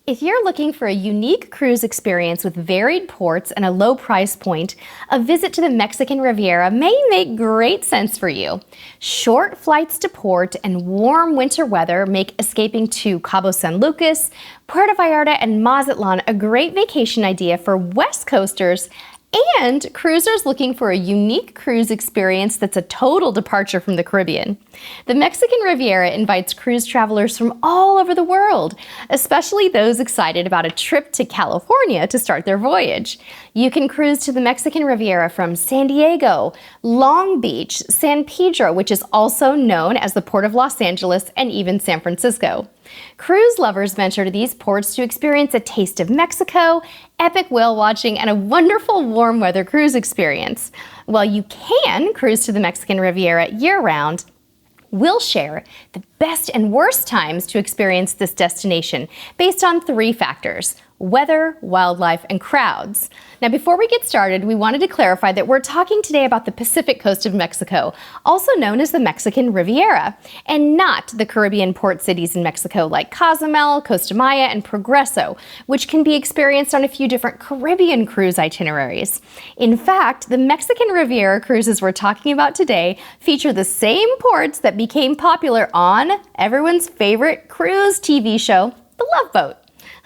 If you're looking for a unique cruise experience with varied ports and a low price point, a visit to the Mexican Riviera may make great sense for you. Short flights to port and warm winter weather make escaping to Cabo San Lucas, Puerto Vallarta, and Mazatlan a great vacation idea for West Coasters and cruisers looking for a unique cruise experience that's a total departure from the Caribbean. The Mexican Riviera invites cruise travelers from all over the world, especially those excited about a trip to California to start their voyage. You can cruise to the Mexican Riviera from San Diego, Long Beach, San Pedro, which is also known as the Port of Los Angeles, and even San Francisco. Cruise lovers venture to these ports to experience a taste of Mexico, epic whale watching, and a wonderful warm weather cruise experience. While you can cruise to the Mexican Riviera year-round, we'll share the best and worst times to experience this destination based on 3 factors: weather, wildlife, and crowds. Now, before we get started, we wanted to clarify that we're talking today about the Pacific coast of Mexico, also known as the Mexican Riviera, and not the Caribbean port cities in Mexico like Cozumel, Costa Maya, and Progreso, which can be experienced on a few different Caribbean cruise itineraries. In fact, the Mexican Riviera cruises we're talking about today feature the same ports that became popular on everyone's favorite cruise TV show, The Love Boat.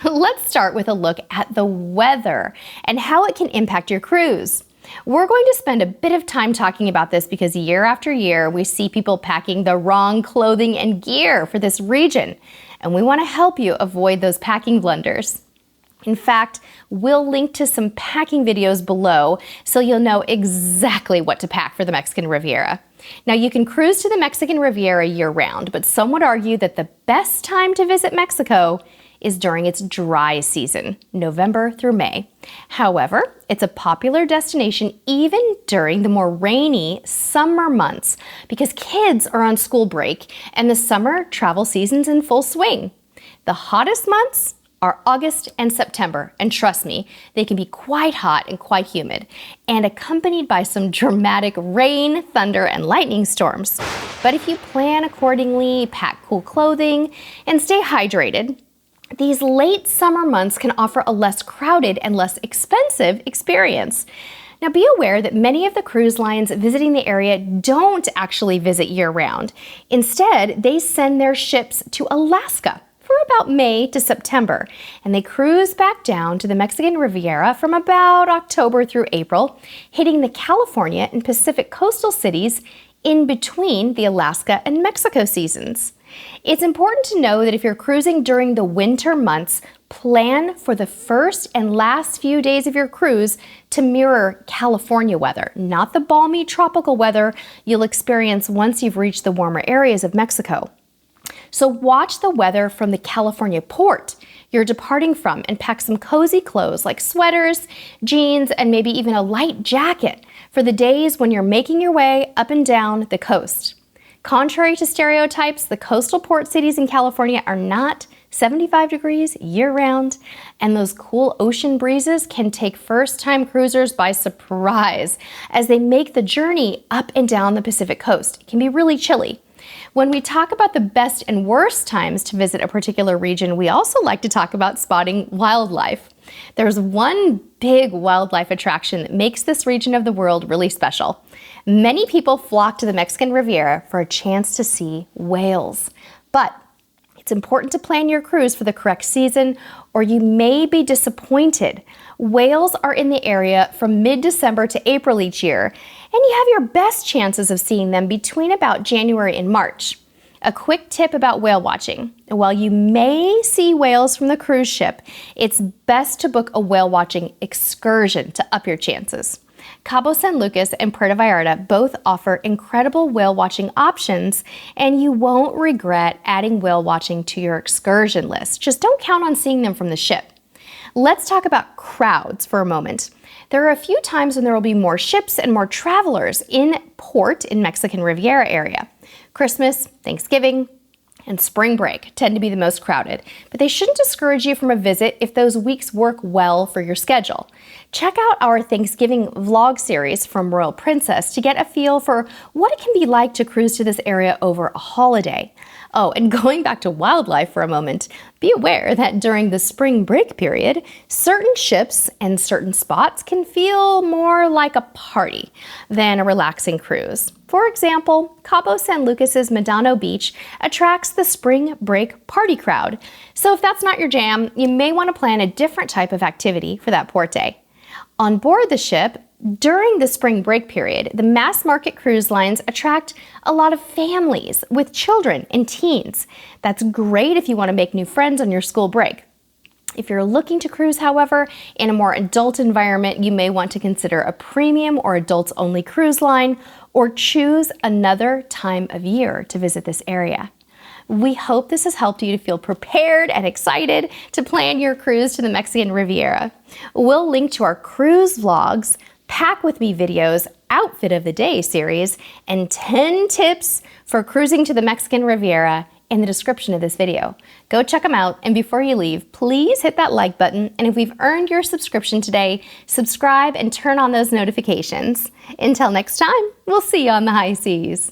Let's start with a look at the weather and how it can impact your cruise. We're going to spend a bit of time talking about this because year after year we see people packing the wrong clothing and gear for this region, and we want to help you avoid those packing blunders. In fact, we'll link to some packing videos below so you'll know exactly what to pack for the Mexican Riviera. Now, you can cruise to the Mexican Riviera year-round, but some would argue that the best time to visit Mexico is during its dry season, November through May. However, it's a popular destination even during the more rainy summer months because kids are on school break and the summer travel season's in full swing. The hottest months are August and September, and trust me, they can be quite hot and quite humid, and accompanied by some dramatic rain, thunder, and lightning storms. But if you plan accordingly, pack cool clothing, and stay hydrated, these late summer months can offer a less crowded and less expensive experience. Now, be aware that many of the cruise lines visiting the area don't actually visit year-round. Instead, they send their ships to Alaska for about May to September, and they cruise back down to the Mexican Riviera from about October through April, hitting the California and Pacific coastal cities in between the Alaska and Mexico seasons. It's important to know that if you're cruising during the winter months, plan for the first and last few days of your cruise to mirror California weather, not the balmy tropical weather you'll experience once you've reached the warmer areas of Mexico. So watch the weather from the California port you're departing from and pack some cozy clothes like sweaters, jeans, and maybe even a light jacket for the days when you're making your way up and down the coast. Contrary to stereotypes, the coastal port cities in California are not 75 degrees year-round, and those cool ocean breezes can take first-time cruisers by surprise as they make the journey up and down the Pacific coast. It can be really chilly. When we talk about the best and worst times to visit a particular region, we also like to talk about spotting wildlife. There's one big wildlife attraction that makes this region of the world really special. Many people flock to the Mexican Riviera for a chance to see whales. But it's important to plan your cruise for the correct season, or you may be disappointed. Whales are in the area from mid-December to April each year, and you have your best chances of seeing them between about January and March. A quick tip about whale watching. While you may see whales from the cruise ship, it's best to book a whale watching excursion to up your chances. Cabo San Lucas and Puerto Vallarta both offer incredible whale watching options, and you won't regret adding whale watching to your excursion list. Just don't count on seeing them from the ship. Let's talk about crowds for a moment. There are a few times when there will be more ships and more travelers in port in Mexican Riviera area. Christmas, Thanksgiving, and spring break tend to be the most crowded, but they shouldn't discourage you from a visit if those weeks work well for your schedule. Check out our Thanksgiving vlog series from Royal Princess to get a feel for what it can be like to cruise to this area over a holiday. Oh, and going back to wildlife for a moment, be aware that during the spring break period, certain ships and certain spots can feel more like a party than a relaxing cruise. For example, Cabo San Lucas's Medano Beach attracts the spring break party crowd. So if that's not your jam, you may want to plan a different type of activity for that port day. On board the ship, during the spring break period, the mass market cruise lines attract a lot of families with children and teens. That's great if you want to make new friends on your school break. If you're looking to cruise, however, in a more adult environment, you may want to consider a premium or adults-only cruise line or choose another time of year to visit this area. We hope this has helped you to feel prepared and excited to plan your cruise to the Mexican Riviera. We'll link to our cruise vlogs, Pack With Me videos, Outfit of the Day series, and 10 tips for cruising to the Mexican Riviera in the description of this video. Go check them out, and before you leave, please hit that like button, and if we've earned your subscription today, subscribe and turn on those notifications. Until next time, we'll see you on the high seas.